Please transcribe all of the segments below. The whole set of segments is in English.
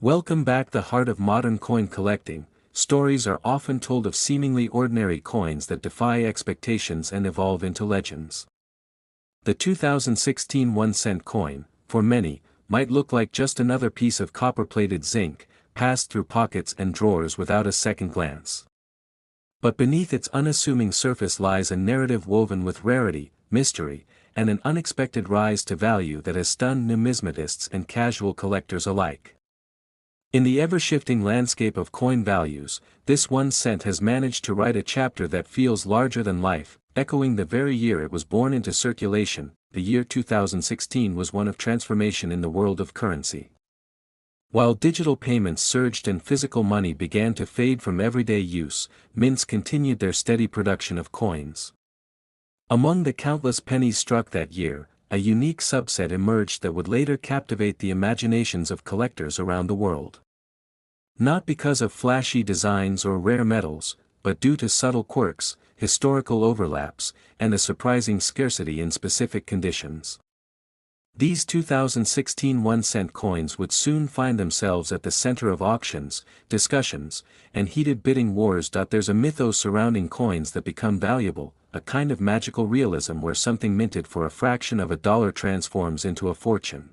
Welcome back. The heart of modern coin collecting. Stories are often told of seemingly ordinary coins that defy expectations and evolve into legends. The 2016 1-cent coin, for many, might look like just another piece of copper-plated zinc, passed through pockets and drawers without a second glance. But beneath its unassuming surface lies a narrative woven with rarity, mystery, and an unexpected rise to value that has stunned numismatists and casual collectors alike. In the ever-shifting landscape of coin values, this 1 cent has managed to write a chapter that feels larger than life, echoing the very year it was born into circulation. The year 2016 was one of transformation in the world of currency. While digital payments surged and physical money began to fade from everyday use, mints continued their steady production of coins. Among the countless pennies struck that year, a unique subset emerged that would later captivate the imaginations of collectors around the world. Not because of flashy designs or rare metals, but due to subtle quirks, historical overlaps, and a surprising scarcity in specific conditions. These 2016 1-cent coins would soon find themselves at the center of auctions, discussions, and heated bidding wars. There's a mythos surrounding coins that become valuable, a kind of magical realism where something minted for a fraction of a dollar transforms into a fortune.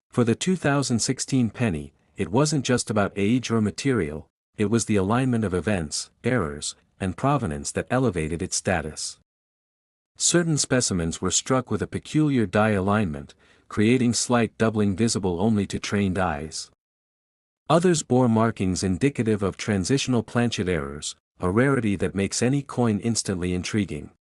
For the 2016 penny, it wasn't just about age or material, it was the alignment of events, errors, and provenance that elevated its status. Certain specimens were struck with a peculiar die alignment, creating slight doubling visible only to trained eyes. Others bore markings indicative of transitional planchet errors, a rarity that makes any coin instantly intriguing.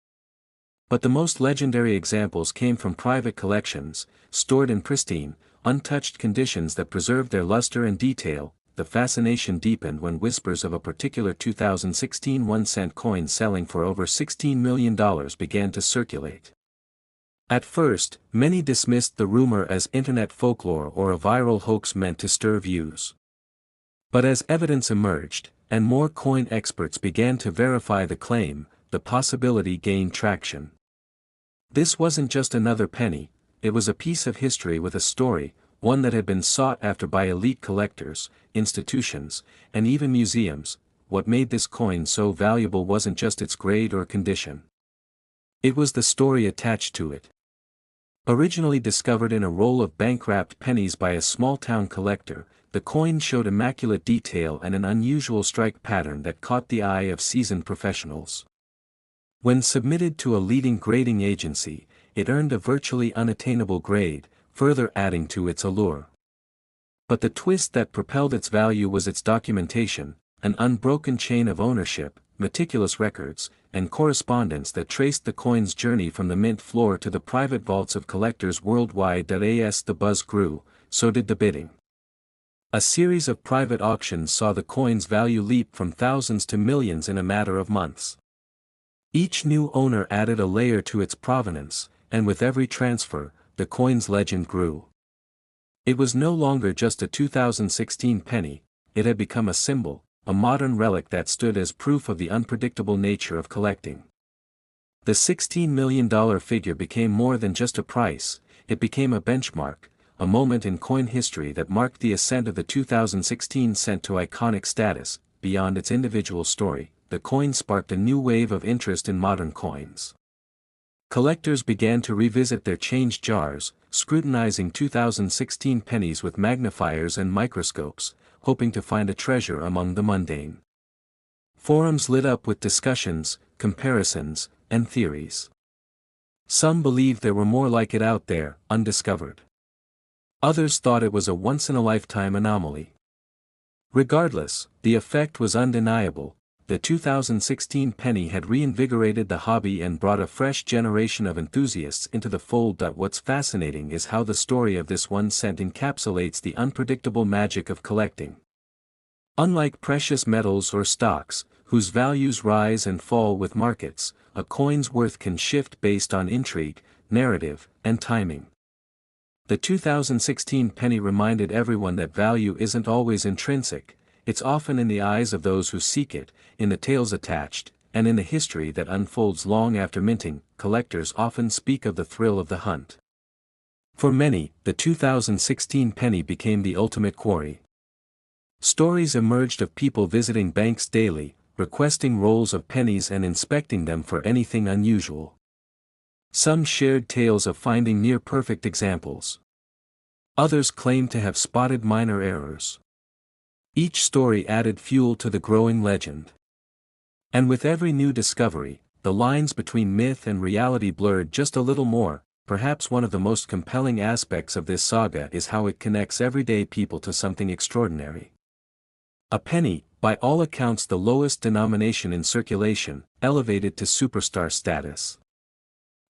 But the most legendary examples came from private collections, stored in pristine, untouched conditions that preserved their luster and detail. The fascination deepened when whispers of a particular 2016 1-cent coin selling for over $16 million began to circulate. At first, many dismissed the rumor as internet folklore or a viral hoax meant to stir views. But as evidence emerged, and more coin experts began to verify the claim, the possibility gained traction. This wasn't just another penny, it was a piece of history with a story, one that had been sought after by elite collectors, institutions, and even museums. What made this coin so valuable wasn't just its grade or condition. It was the story attached to it. Originally discovered in a roll of bank-wrapped pennies by a small-town collector, the coin showed immaculate detail and an unusual strike pattern that caught the eye of seasoned professionals. When submitted to a leading grading agency, it earned a virtually unattainable grade, further adding to its allure. But the twist that propelled its value was its documentation, an unbroken chain of ownership, meticulous records, and correspondence that traced the coin's journey from the mint floor to the private vaults of collectors worldwide. As the buzz grew, so did the bidding. A series of private auctions saw the coin's value leap from thousands to millions in a matter of months. Each new owner added a layer to its provenance, and with every transfer, the coin's legend grew. It was no longer just a 2016 penny, it had become a symbol, a modern relic that stood as proof of the unpredictable nature of collecting. The $16 million figure became more than just a price, it became a benchmark, a moment in coin history that marked the ascent of the 2016 cent to iconic status. Beyond its individual story, the coin sparked a new wave of interest in modern coins. Collectors began to revisit their change jars, scrutinizing 2016 pennies with magnifiers and microscopes, hoping to find a treasure among the mundane. Forums lit up with discussions, comparisons, and theories. Some believed there were more like it out there, undiscovered. Others thought it was a once-in-a-lifetime anomaly. Regardless, the effect was undeniable. The 2016 penny had reinvigorated the hobby and brought a fresh generation of enthusiasts into the fold. What's fascinating is how the story of this 1 cent encapsulates the unpredictable magic of collecting. Unlike precious metals or stocks, whose values rise and fall with markets, a coin's worth can shift based on intrigue, narrative, and timing. The 2016 penny reminded everyone that value isn't always intrinsic, it's often in the eyes of those who seek it, in the tales attached, and in the history that unfolds long after minting. Collectors often speak of the thrill of the hunt. For many, the 2016 penny became the ultimate quarry. Stories emerged of people visiting banks daily, requesting rolls of pennies and inspecting them for anything unusual. Some shared tales of finding near-perfect examples. Others claimed to have spotted minor errors. Each story added fuel to the growing legend. And with every new discovery, the lines between myth and reality blurred just a little more. Perhaps one of the most compelling aspects of this saga is how it connects everyday people to something extraordinary. A penny, by all accounts the lowest denomination in circulation, elevated to superstar status.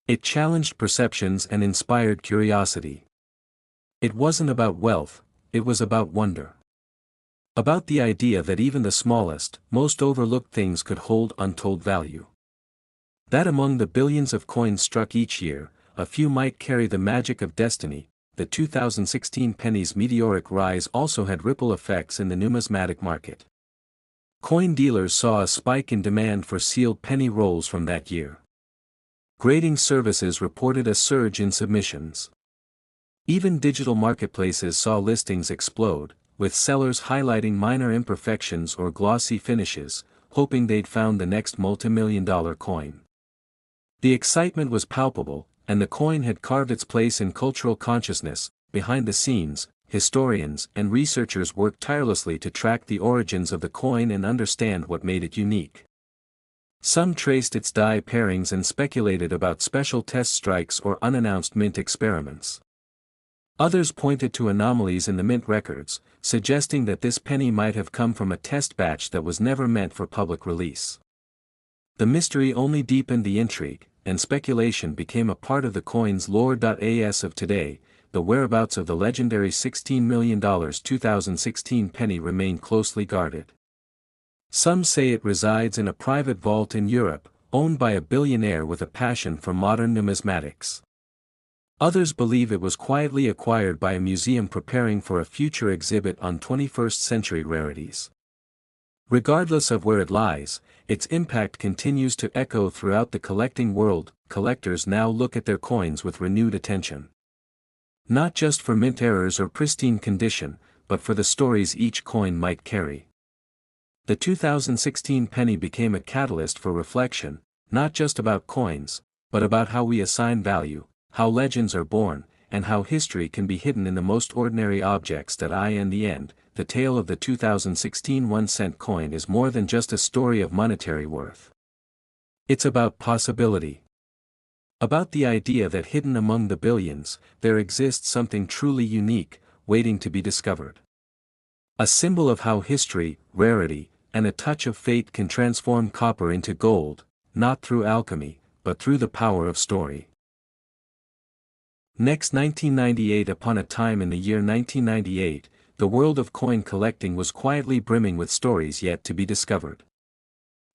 It challenged perceptions and inspired curiosity. It wasn't about wealth, it was about wonder. About the idea that even the smallest, most overlooked things could hold untold value. That among the billions of coins struck each year, a few might carry the magic of destiny. The 2016 penny's meteoric rise also had ripple effects in the numismatic market. Coin dealers saw a spike in demand for sealed penny rolls from that year. Grading services reported a surge in submissions. Even digital marketplaces saw listings explode, with sellers highlighting minor imperfections or glossy finishes, hoping they'd found the next multi-million-dollar coin. The excitement was palpable, and the coin had carved its place in cultural consciousness. Behind the scenes, historians and researchers worked tirelessly to track the origins of the coin and understand what made it unique. Some traced its die pairings and speculated about special test strikes or unannounced mint experiments. Others pointed to anomalies in the mint records, suggesting that this penny might have come from a test batch that was never meant for public release. The mystery only deepened the intrigue, and speculation became a part of the coin's lore. As of today, the whereabouts of the legendary $16 million 2016 penny remain closely guarded. Some say it resides in a private vault in Europe, owned by a billionaire with a passion for modern numismatics. Others believe it was quietly acquired by a museum preparing for a future exhibit on 21st-century rarities. Regardless of where it lies, its impact continues to echo throughout the collecting world. Collectors now look at their coins with renewed attention. Not just for mint errors or pristine condition, but for the stories each coin might carry. The 2016 penny became a catalyst for reflection, not just about coins, but about how we assign value, how legends are born, and how history can be hidden in the most ordinary objects. In the end, the tale of the 2016 1-cent coin is more than just a story of monetary worth. It's about possibility. About the idea that hidden among the billions, there exists something truly unique, waiting to be discovered. A symbol of how history, rarity, and a touch of fate can transform copper into gold, not through alchemy, but through the power of story. Next, 1998. Upon a time in the year 1998, the world of coin collecting was quietly brimming with stories yet to be discovered.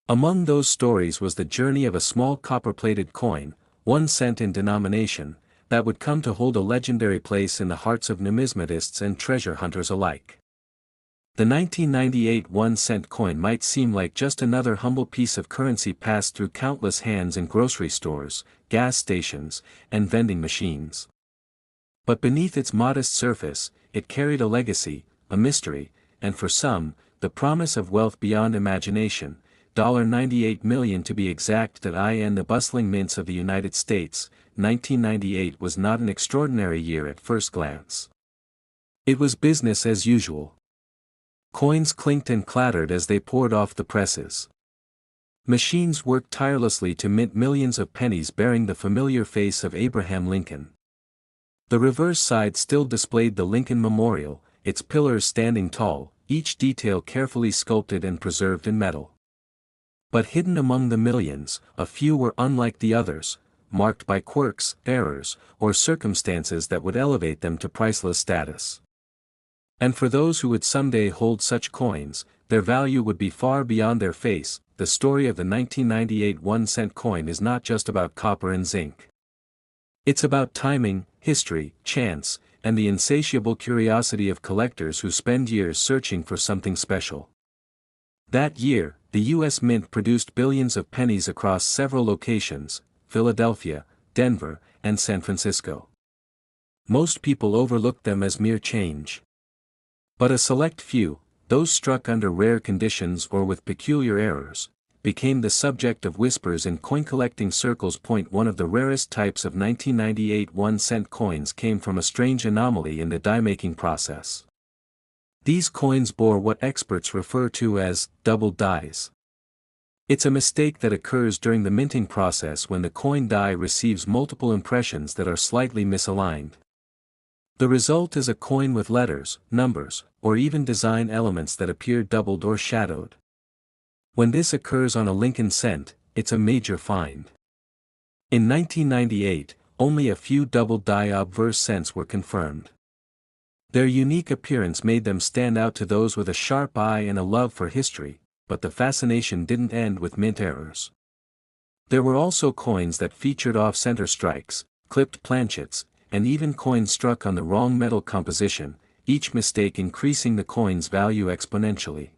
Among those stories was the journey of a small copper-plated coin, 1 cent in denomination, that would come to hold a legendary place in the hearts of numismatists and treasure hunters alike. The 1998 1-cent coin might seem like just another humble piece of currency passed through countless hands in grocery stores, gas stations, and vending machines. But beneath its modest surface, it carried a legacy, a mystery, and for some, the promise of wealth beyond imagination. $98 million to be exact. In the bustling mints of the United States, 1998 was not an extraordinary year at first glance. It was business as usual. Coins clinked and clattered as they poured off the presses. Machines worked tirelessly to mint millions of pennies bearing the familiar face of Abraham Lincoln. The reverse side still displayed the Lincoln Memorial, its pillars standing tall, each detail carefully sculpted and preserved in metal. But hidden among the millions, a few were unlike the others, marked by quirks, errors, or circumstances that would elevate them to priceless status. And for those who would someday hold such coins, their value would be far beyond their face. The story of the 1998 1-cent coin is not just about copper and zinc. It's about timing, history, chance, and the insatiable curiosity of collectors who spend years searching for something special. That year, the U.S. Mint produced billions of pennies across several locations: Philadelphia, Denver, and San Francisco. Most people overlooked them as mere change. But a select few, those struck under rare conditions or with peculiar errors, became the subject of whispers in coin-collecting circles. One of the rarest types of 1998 1-cent coins came from a strange anomaly in the die-making process. These coins bore what experts refer to as doubled dies. It's a mistake that occurs during the minting process when the coin die receives multiple impressions that are slightly misaligned. The result is a coin with letters, numbers, or even design elements that appear doubled or shadowed. When this occurs on a Lincoln cent, it's a major find. In 1998, only a few double die obverse cents were confirmed. Their unique appearance made them stand out to those with a sharp eye and a love for history, but the fascination didn't end with mint errors. There were also coins that featured off-center strikes, clipped planchets, and even coins struck on the wrong metal composition, each mistake increasing the coin's value exponentially.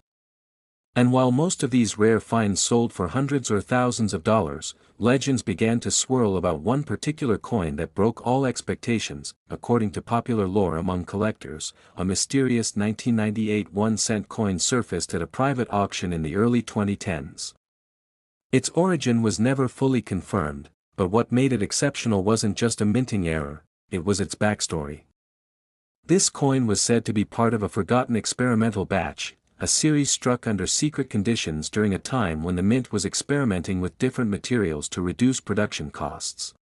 And while most of these rare finds sold for hundreds or thousands of dollars, legends began to swirl about one particular coin that broke all expectations. According to popular lore among collectors, a mysterious 1998 1-cent coin surfaced at a private auction in the early 2010s. Its origin was never fully confirmed, but what made it exceptional wasn't just a minting error, it was its backstory. This coin was said to be part of a forgotten experimental batch, a series struck under secret conditions during a time when the mint was experimenting with different materials to reduce production costs.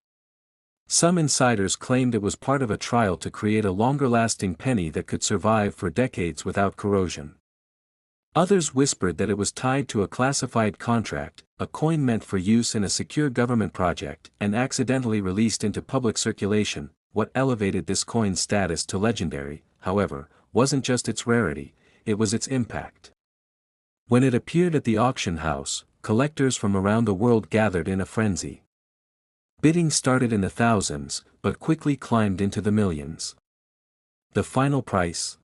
Some insiders claimed it was part of a trial to create a longer-lasting penny that could survive for decades without corrosion. Others whispered that it was tied to a classified contract, a coin meant for use in a secure government project, and accidentally released into public circulation. What elevated this coin's status to legendary, however, wasn't just its rarity, it was its impact. When it appeared at the auction house, collectors from around the world gathered in a frenzy. Bidding started in the thousands, but quickly climbed into the millions. The final price?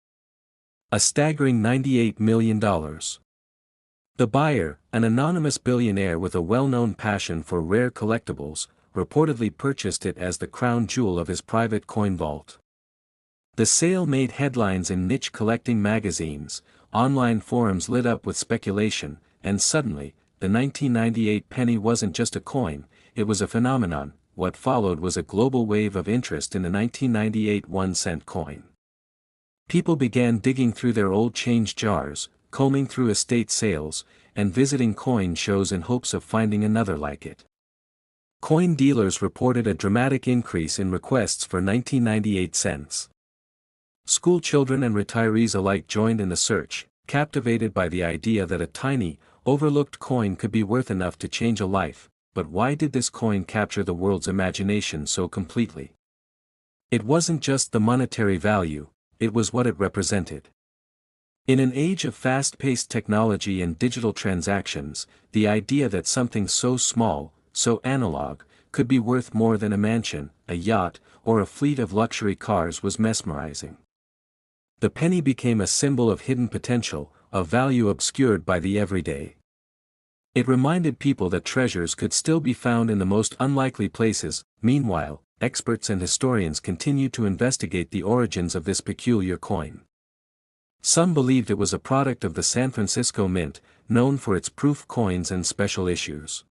A staggering $98 million. The buyer, an anonymous billionaire with a well-known passion for rare collectibles, reportedly purchased it as the crown jewel of his private coin vault. The sale made headlines in niche collecting magazines, online forums lit up with speculation, and suddenly, the 1998 penny wasn't just a coin, it was a phenomenon. What followed was a global wave of interest in the 1998 1-cent coin. People began digging through their old change jars, combing through estate sales, and visiting coin shows in hopes of finding another like it. Coin dealers reported a dramatic increase in requests for 1998 cents. School children and retirees alike joined in the search, captivated by the idea that a tiny, overlooked coin could be worth enough to change a life. But why did this coin capture the world's imagination so completely? It wasn't just the monetary value, it was what it represented. In an age of fast-paced technology and digital transactions, the idea that something so small, so analog, could be worth more than a mansion, a yacht, or a fleet of luxury cars was mesmerizing. The penny became a symbol of hidden potential, of value obscured by the everyday. It reminded people that treasures could still be found in the most unlikely places. Meanwhile, experts and historians continued to investigate the origins of this peculiar coin. Some believed it was a product of the San Francisco Mint, known for its proof coins and special issues.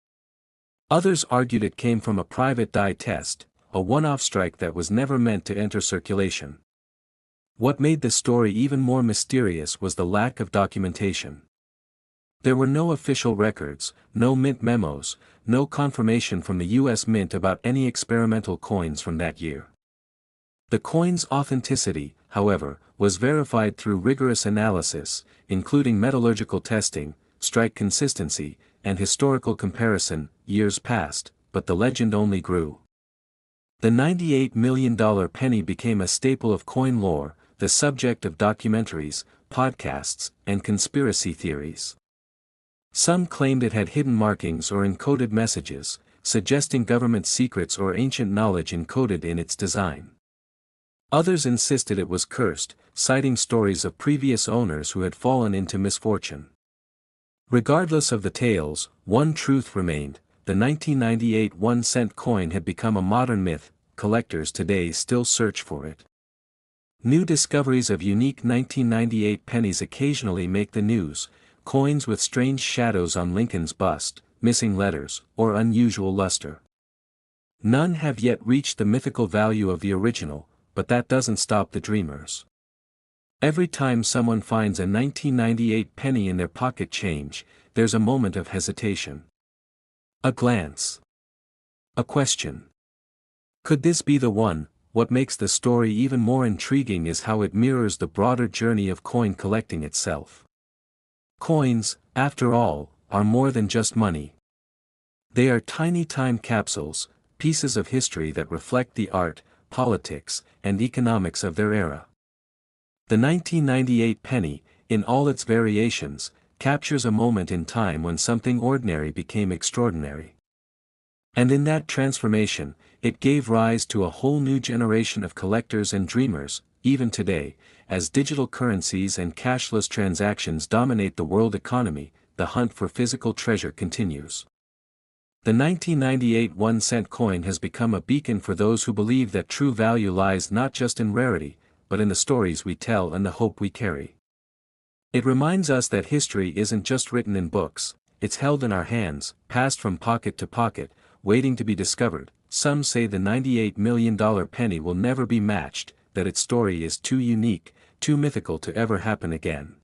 Others argued it came from a private die test, a one-off strike that was never meant to enter circulation. What made the story even more mysterious was the lack of documentation. There were no official records, no mint memos, no confirmation from the U.S. Mint about any experimental coins from that year. The coin's authenticity, however, was verified through rigorous analysis, including metallurgical testing, strike consistency, and historical comparison. Years passed, but the legend only grew. The $98 million penny became a staple of coin lore, the subject of documentaries, podcasts, and conspiracy theories. Some claimed it had hidden markings or encoded messages, suggesting government secrets or ancient knowledge encoded in its design. Others insisted it was cursed, citing stories of previous owners who had fallen into misfortune. Regardless of the tales, one truth remained: the 1998 1-cent coin had become a modern myth. Collectors today still search for it. New discoveries of unique 1998 pennies occasionally make the news, coins with strange shadows on Lincoln's bust, missing letters, or unusual luster. None have yet reached the mythical value of the original, but that doesn't stop the dreamers. Every time someone finds a 1998 penny in their pocket change, there's a moment of hesitation. A glance. A question. Could this be the one? What makes the story even more intriguing is how it mirrors the broader journey of coin collecting itself. Coins, after all, are more than just money. They are tiny time capsules, pieces of history that reflect the art, politics, and economics of their era. The 1998 penny, in all its variations, captures a moment in time when something ordinary became extraordinary. And in that transformation, it gave rise to a whole new generation of collectors and dreamers. Even today, as digital currencies and cashless transactions dominate the world economy, the hunt for physical treasure continues. The 1998 1-cent coin has become a beacon for those who believe that true value lies not just in rarity, but in the stories we tell and the hope we carry. It reminds us that history isn't just written in books, it's held in our hands, passed from pocket to pocket, waiting to be discovered. Some say the $98 million penny will never be matched, that its story is too unique, too mythical to ever happen again.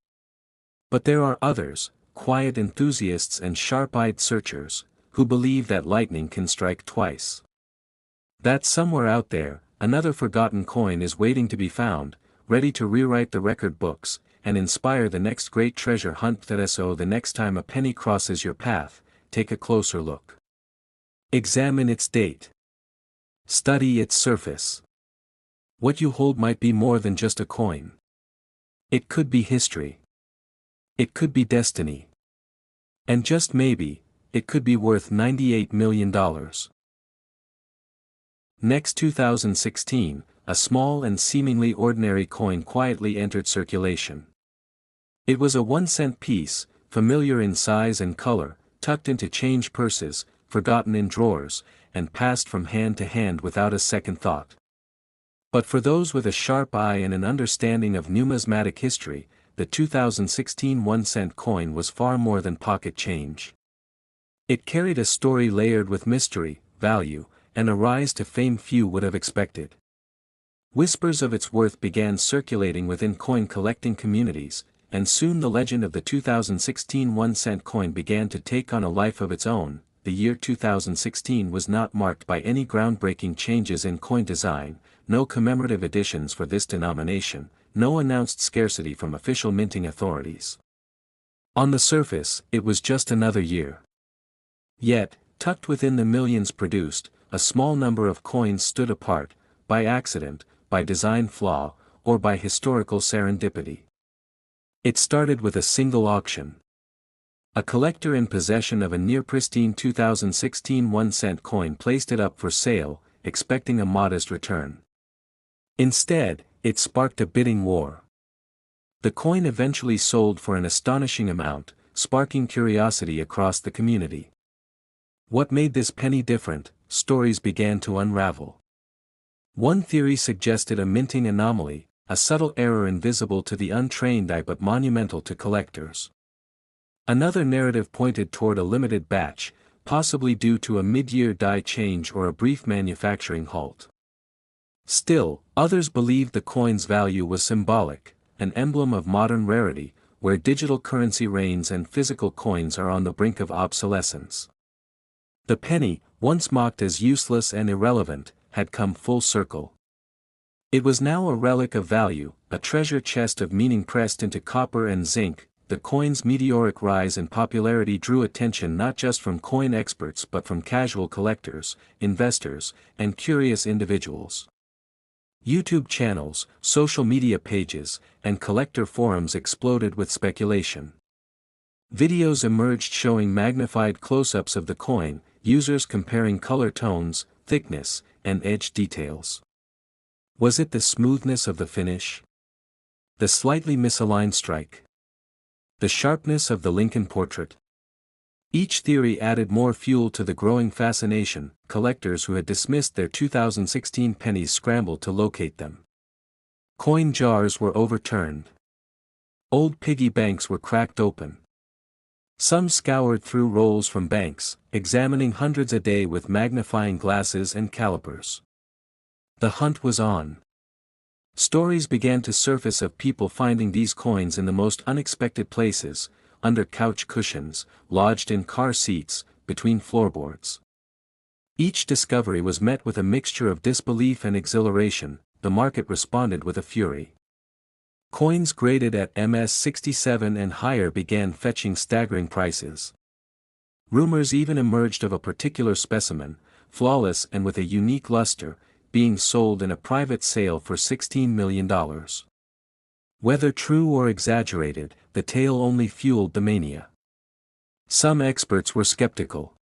But there are others, quiet enthusiasts and sharp-eyed searchers, who believe that lightning can strike twice. That somewhere out there, another forgotten coin is waiting to be found, ready to rewrite the record books, and inspire the next great treasure hunt. So the next time a penny crosses your path, take a closer look. Examine its date. Study its surface. What you hold might be more than just a coin. It could be history. It could be destiny. And just maybe, it could be worth $98 million. Next 2016, a small and seemingly ordinary coin quietly entered circulation. It was a 1-cent piece, familiar in size and color, tucked into change purses, forgotten in drawers, and passed from hand to hand without a second thought. But for those with a sharp eye and an understanding of numismatic history, the 2016 1-cent coin was far more than pocket change. It carried a story layered with mystery, value, and a rise to fame few would have expected. Whispers of its worth began circulating within coin collecting communities, and soon the legend of the 2016 1-cent coin began to take on a life of its own. The year 2016 was not marked by any groundbreaking changes in coin design, no commemorative editions for this denomination, no announced scarcity from official minting authorities. On the surface, it was just another year. Yet, tucked within the millions produced, a small number of coins stood apart, by accident, by design flaw, or by historical serendipity. It started with a single auction. A collector in possession of a near-pristine 2016 1-cent coin placed it up for sale, expecting a modest return. Instead, it sparked a bidding war. The coin eventually sold for an astonishing amount, sparking curiosity across the community. What made this penny different? Stories began to unravel. One theory suggested a minting anomaly, a subtle error invisible to the untrained eye but monumental to collectors. Another narrative pointed toward a limited batch, possibly due to a mid-year die change or a brief manufacturing halt. Still, others believed the coin's value was symbolic, an emblem of modern rarity, where digital currency reigns and physical coins are on the brink of obsolescence. The penny, once mocked as useless and irrelevant, had come full circle. It was now a relic of value, a treasure chest of meaning pressed into copper and zinc. The coin's meteoric rise in popularity drew attention not just from coin experts but from casual collectors, investors, and curious individuals. YouTube channels, social media pages, and collector forums exploded with speculation. Videos emerged showing magnified close-ups of the coin, users comparing color tones, thickness, and edge details. Was it the smoothness of the finish? The slightly misaligned strike? The sharpness of the Lincoln portrait? Each theory added more fuel to the growing fascination. Collectors who had dismissed their 2016 pennies scrambled to locate them. Coin jars were overturned. Old piggy banks were cracked open. Some scoured through rolls from banks, examining hundreds a day with magnifying glasses and calipers. The hunt was on. Stories began to surface of people finding these coins in the most unexpected places, under couch cushions, lodged in car seats, between floorboards. Each discovery was met with a mixture of disbelief and exhilaration. The market responded with a fury. Coins graded at MS-67 and higher began fetching staggering prices. Rumors even emerged of a particular specimen, flawless and with a unique luster, being sold in a private sale for $16 million. Whether true or exaggerated, the tale only fueled the mania. Some experts were skeptical.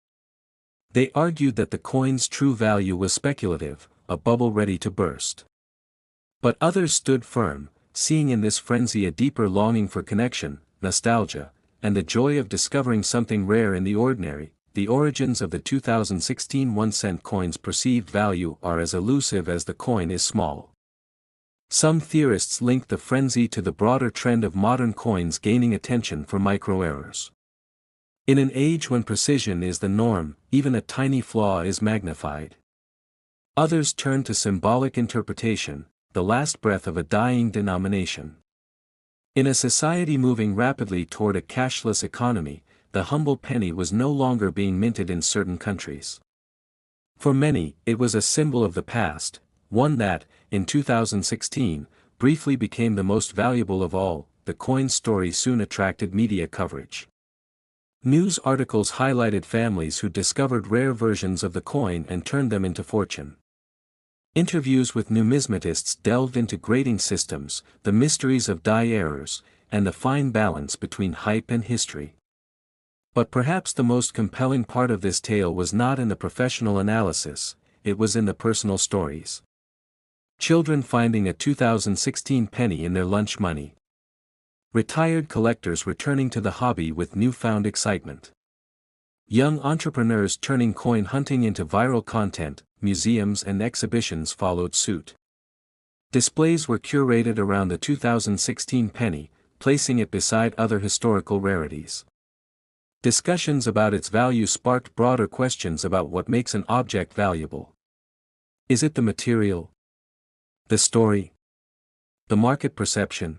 They argued that the coin's true value was speculative, a bubble ready to burst. But others stood firm, seeing in this frenzy a deeper longing for connection, nostalgia, and the joy of discovering something rare in the ordinary. The origins of the 2016 1-cent coin's perceived value are as elusive as the coin is small. Some theorists link the frenzy to the broader trend of modern coins gaining attention for micro-errors. In an age when precision is the norm, even a tiny flaw is magnified. Others turn to symbolic interpretation, the last breath of a dying denomination. In a society moving rapidly toward a cashless economy, the humble penny was no longer being minted in certain countries. For many, it was a symbol of the past, one that, in 2016, briefly became the most valuable of all. The coin story soon attracted media coverage. News articles highlighted families who discovered rare versions of the coin and turned them into fortune. Interviews with numismatists delved into grading systems, the mysteries of die errors, and the fine balance between hype and history. But perhaps the most compelling part of this tale was not in the professional analysis, it was in the personal stories. Children finding a 2016 penny in their lunch money. Retired collectors returning to the hobby with newfound excitement. Young entrepreneurs turning coin hunting into viral content. Museums and exhibitions followed suit. Displays were curated around the 2016 penny, placing it beside other historical rarities. Discussions about its value sparked broader questions about what makes an object valuable. Is it the material? The story? The market perception?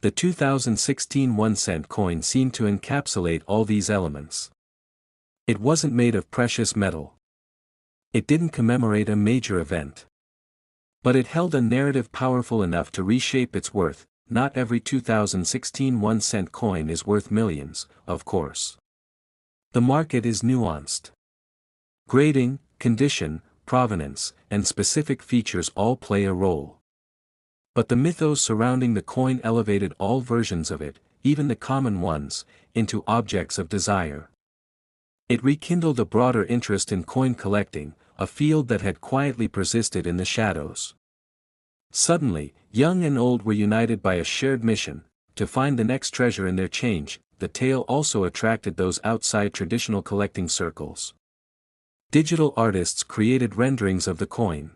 The 2016 1-cent coin seemed to encapsulate all these elements. It wasn't made of precious metal. It didn't commemorate a major event. But it held a narrative powerful enough to reshape its worth. Not every 2016 1-cent coin is worth millions, of course. The market is nuanced. Grading, condition, provenance, and specific features all play a role. But the mythos surrounding the coin elevated all versions of it, even the common ones, into objects of desire. It rekindled a broader interest in coin collecting, a field that had quietly persisted in the shadows. Suddenly, young and old were united by a shared mission, to find the next treasure in their change. The tale also attracted those outside traditional collecting circles. Digital artists created renderings of the coin.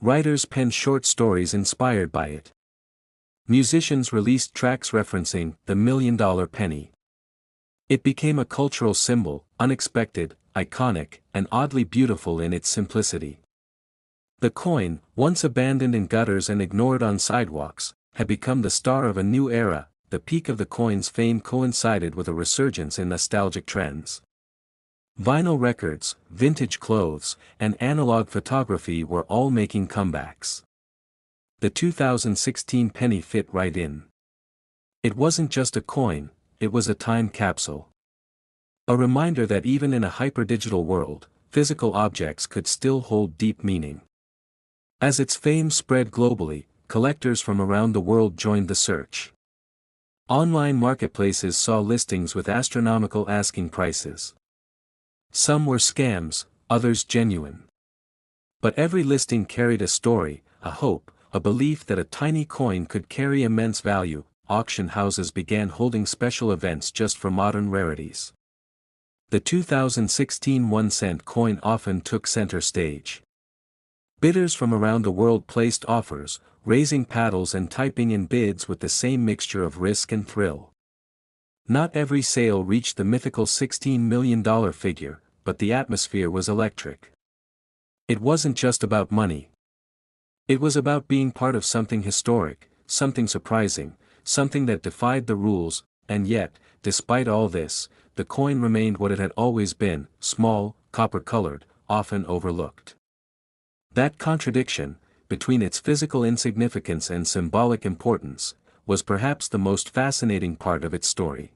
Writers penned short stories inspired by it. Musicians released tracks referencing the $1 million penny. It became a cultural symbol, unexpected, iconic, and oddly beautiful in its simplicity. The coin, once abandoned in gutters and ignored on sidewalks, had become the star of a new era. The peak of the coin's fame coincided with a resurgence in nostalgic trends. Vinyl records, vintage clothes, and analog photography were all making comebacks. The 2016 penny fit right in. It wasn't just a coin, it was a time capsule. A reminder that even in a hyper-digital world, physical objects could still hold deep meaning. As its fame spread globally, collectors from around the world joined the search. Online marketplaces saw listings with astronomical asking prices. Some were scams, others genuine. But every listing carried a story, a hope, a belief that a tiny coin could carry immense value. Auction houses began holding special events just for modern rarities. The 2016 1-cent coin often took center stage. Bidders from around the world placed offers, raising paddles and typing in bids with the same mixture of risk and thrill. Not every sale reached the mythical $16 million figure, but the atmosphere was electric. It wasn't just about money. It was about being part of something historic, something surprising, something that defied the rules, and yet, despite all this, the coin remained what it had always been, small, copper-colored, often overlooked. That contradiction, between its physical insignificance and symbolic importance, was perhaps the most fascinating part of its story.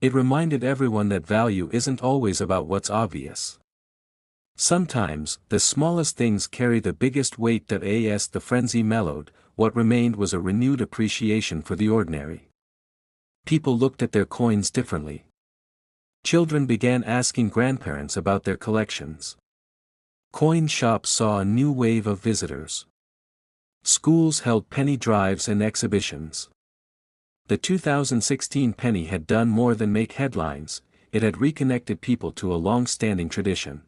It reminded everyone that value isn't always about what's obvious. Sometimes, the smallest things carry the biggest weight. As the frenzy mellowed, what remained was a renewed appreciation for the ordinary. People looked at their coins differently. Children began asking grandparents about their collections. Coin shops saw a new wave of visitors. Schools held penny drives and exhibitions. The 2016 penny had done more than make headlines, it had reconnected people to a long-standing tradition.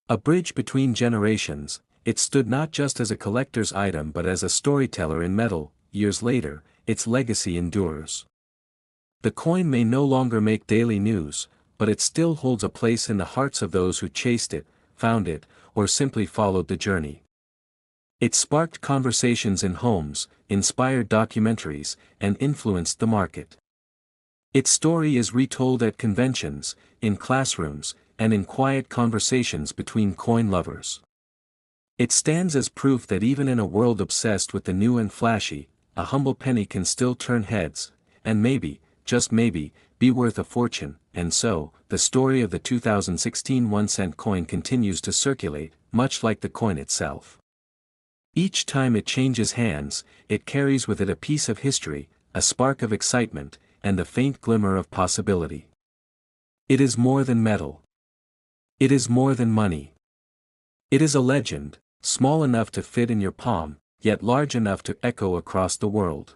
A bridge between generations, it stood not just as a collector's item but as a storyteller in metal. Years later, its legacy endures. The coin may no longer make daily news, but it still holds a place in the hearts of those who chased it, found it, or simply followed the journey. It sparked conversations in homes, inspired documentaries, and influenced the market. Its story is retold at conventions, in classrooms, and in quiet conversations between coin lovers. It stands as proof that even in a world obsessed with the new and flashy, a humble penny can still turn heads, and maybe, just maybe, be worth a fortune. And so, the story of the 2016 1-cent coin continues to circulate, much like the coin itself. Each time it changes hands, it carries with it a piece of history, a spark of excitement, and the faint glimmer of possibility. It is more than metal. It is more than money. It is a legend, small enough to fit in your palm, yet large enough to echo across the world.